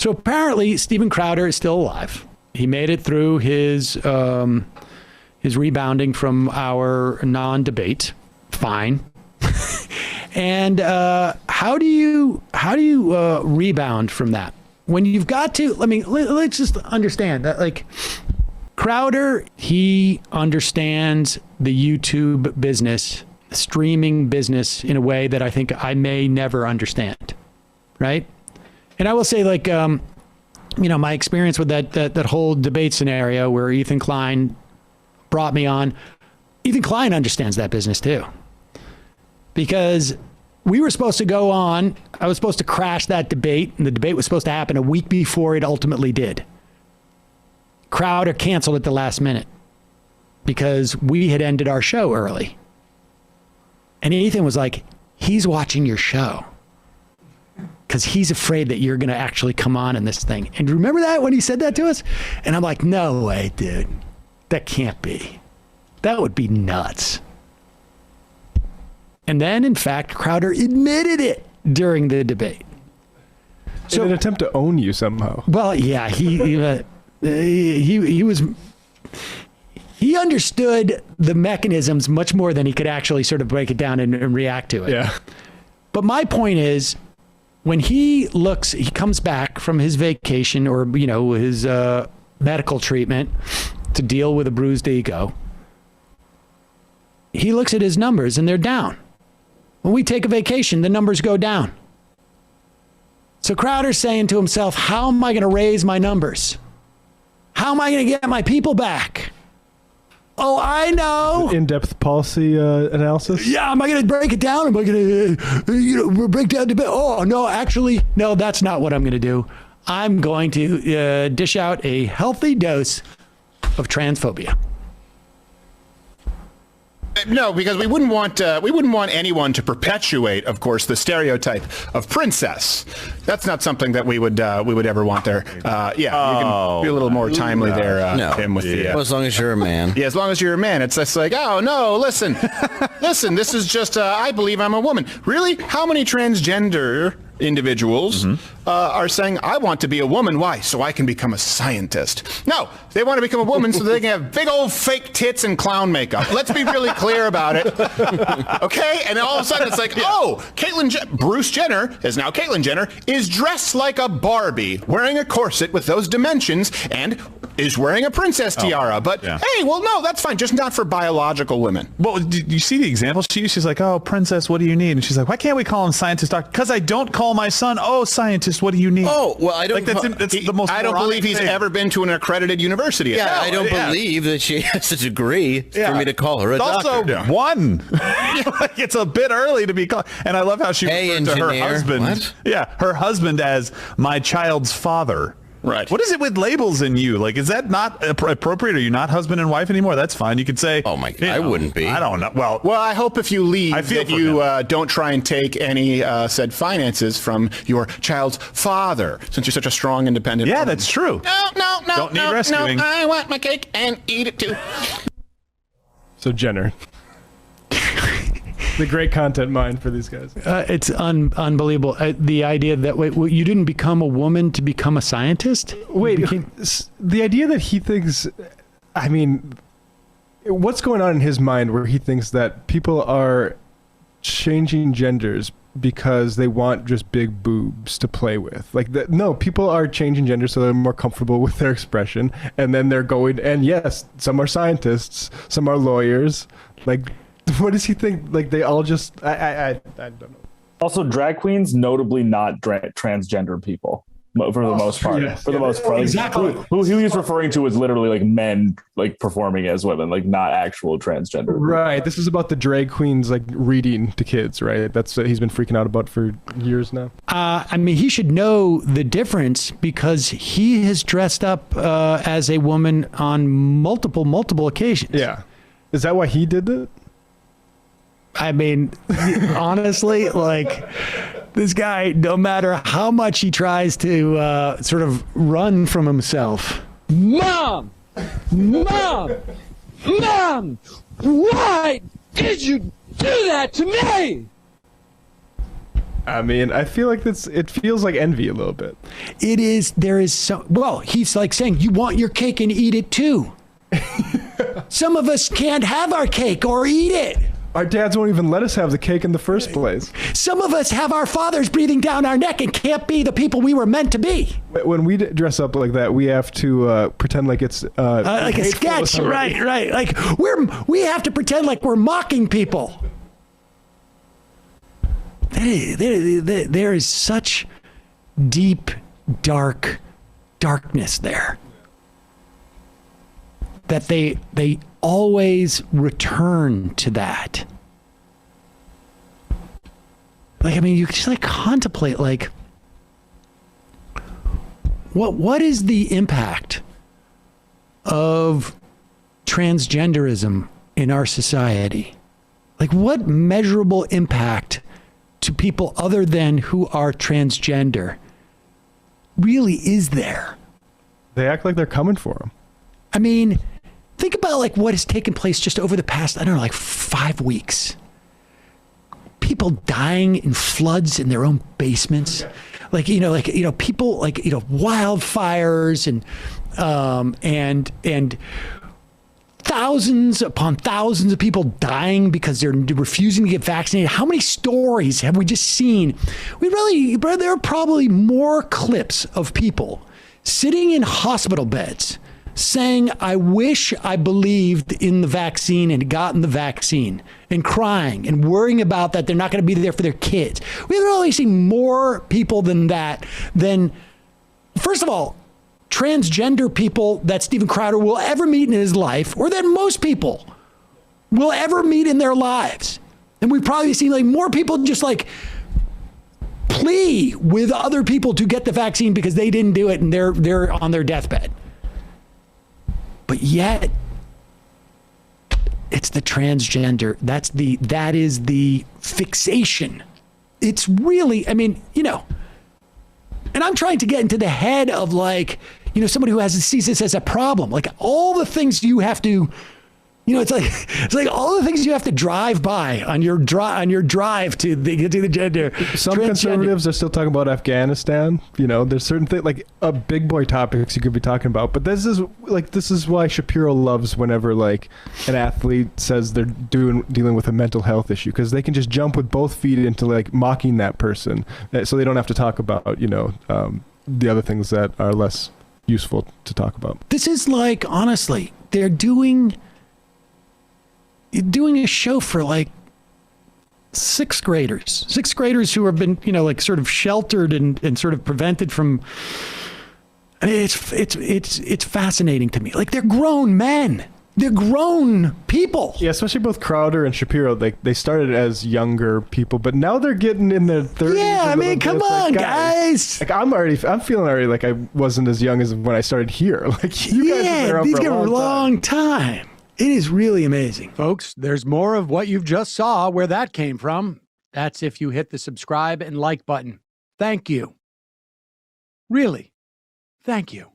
So apparently Steven Crowder is still alive. He made it through his rebounding from our non-debate. Fine. And how do you rebound from that when you've got to? Let's just understand that, like, Crowder, he understands the YouTube business, streaming business, in a way that I think I may never understand, right? And I will say, like, my experience with that whole debate scenario where Ethan Klein brought me on, Ethan Klein understands that business too. Because we were supposed to go on, I was supposed to crash that debate, and the debate was supposed to happen a week before it ultimately did. Crowder canceled at the last minute because we had ended our show early. And Ethan was like, he's watching your show because he's afraid that you're going to actually come on in this thing. And remember that when he said that to us? And I'm like, no way, dude. That can't be. That would be nuts. And then, in fact, Crowder admitted it during the debate. So, in an attempt to own you somehow. Well, yeah, he understood the mechanisms much more than he could actually sort of break it down and react to it. Yeah. But my point is, when he comes back from his vacation or, his medical treatment to deal with a bruised ego, he looks at his numbers and they're down. When we take a vacation, the numbers go down. So Crowder's saying to himself, how am I going to raise my numbers? How am I going to get my people back? Oh, I know. In-depth policy analysis? Yeah, am I going to break it down? Am I going to break down the bit? Oh, no, actually, no, that's not what I'm going to do. I'm going to dish out a healthy dose of transphobia. No, because we wouldn't want anyone to perpetuate, of course, the stereotype of princess. That's not something that we would ever want there. You can be a little more timely there, Tim. With the well, as long as you're a man. Yeah, as long as you're a man. It's just like, oh no, listen, this is just I believe I'm a woman. Really? How many transgender individuals are saying, I want to be a woman? Why? So I can become a scientist. No, they want to become a woman so they can have big old fake tits and clown makeup. Let's be really clear about it. Okay? And then all of a sudden it's like, oh, Bruce Jenner is now Caitlyn Jenner, is dressed like a Barbie, wearing a corset with those dimensions, and is wearing a princess tiara. But hey, well, no, that's fine. Just not for biological women. Well, did you see the example she used? She's like, oh, princess, what do you need? And she's like, why can't we call him scientist doctor? Because I don't call my son, oh, scientist, what do you need? Oh, well, I don't. Like, that's the most. I don't believe he's ever been to an accredited university. Yeah, I don't believe that she has a degree for me to call her a doctor. Also, one. Like, it's a bit early to be called. And I love how she referred to her husband. What? Yeah, her husband as my child's father. Right. What is it with labels in you? Like, is that not appropriate? Are you not husband and wife anymore? That's fine. You could say, oh my God, I wouldn't be. I don't know. Well, I hope if you leave that you don't try and take any said finances from your child's father, since you're such a strong, independent woman. That's true. No. Don't need rescuing. No, I want my cake and eat it too. So Jenner. The great content mind for these guys. It's unbelievable. The idea that you didn't become a woman to become a scientist? Wait, the idea that he thinks, I mean, what's going on in his mind where he thinks that people are changing genders because they want just big boobs to play with? Like, no, people are changing gender so they're more comfortable with their expression, and then they're going, and yes, some are scientists, some are lawyers, like. What does he think? Like, they all just... I don't know. Also, drag queens, notably not transgender people, for the most part. Yes. For the most part. Exactly. Who he was referring to as literally like men like performing as women, like not actual transgender people. Right. This is about the drag queens like reading to kids, right? That's what he's been freaking out about for years now. I mean, he should know the difference because he has dressed up as a woman on multiple occasions. Yeah. Is that why he did it? I mean, honestly, like, this guy, no matter how much he tries to sort of run from himself. Mom, why did you do that to me? I mean, I feel like it feels like envy a little bit. It is. There is so. Well, he's like saying, you want your cake and eat it too. Some of us can't have our cake or eat it. Our dads won't even let us have the cake in the first place. Some of us have our fathers breathing down our neck and can't be the people we were meant to be. When we dress up like that, we have to pretend like it's like a sketch, right? Like we have to pretend like we're mocking people. There is such deep, darkness there that they always return to that. Like, I mean, you just like contemplate, like, what is the impact of transgenderism in our society? Like, what measurable impact to people other than who are transgender really is there? They act like they're coming for them. I mean, think about like what has taken place just over the past, I don't know, like 5 weeks. People dying in floods in their own basements. People wildfires and thousands upon thousands of people dying because they're refusing to get vaccinated. How many stories have we just seen? There are probably more clips of people sitting in hospital beds saying, I wish I believed in the vaccine and gotten the vaccine, and crying and worrying about that they're not going to be there for their kids. We've really seen more people than that, first of all, transgender people that Steven Crowder will ever meet in his life, or that most people will ever meet in their lives. And we've probably seen like more people just like plea with other people to get the vaccine because they didn't do it and they're on their deathbed. But yet, it's the transgender. That is the fixation. It's really, I mean, and I'm trying to get into the head of like, somebody who sees this as a problem. Like all the things you have to, it's like all the things you have to drive by on your drive to the gender. Some conservatives are still talking about Afghanistan. There's certain things like big boy topics you could be talking about. But this is why Shapiro loves whenever like an athlete says they're dealing with a mental health issue, because they can just jump with both feet into like mocking that person, so they don't have to talk about the other things that are less useful to talk about. This is like, honestly, they're doing a show for like sixth graders who have been, like sort of sheltered and sort of prevented from. I mean, it's fascinating to me. Like they're grown men. They're grown people. Yeah, especially both Crowder and Shapiro. They started as younger people, but now they're getting in their 30s. Yeah, I mean, come on, guys. Like I'm feeling already like I wasn't as young as when I started here. Like you guys have been around for a long time. It is really amazing. Folks, there's more of what you've just saw where that came from. That's if you hit the subscribe and like button. Thank you. Really, thank you.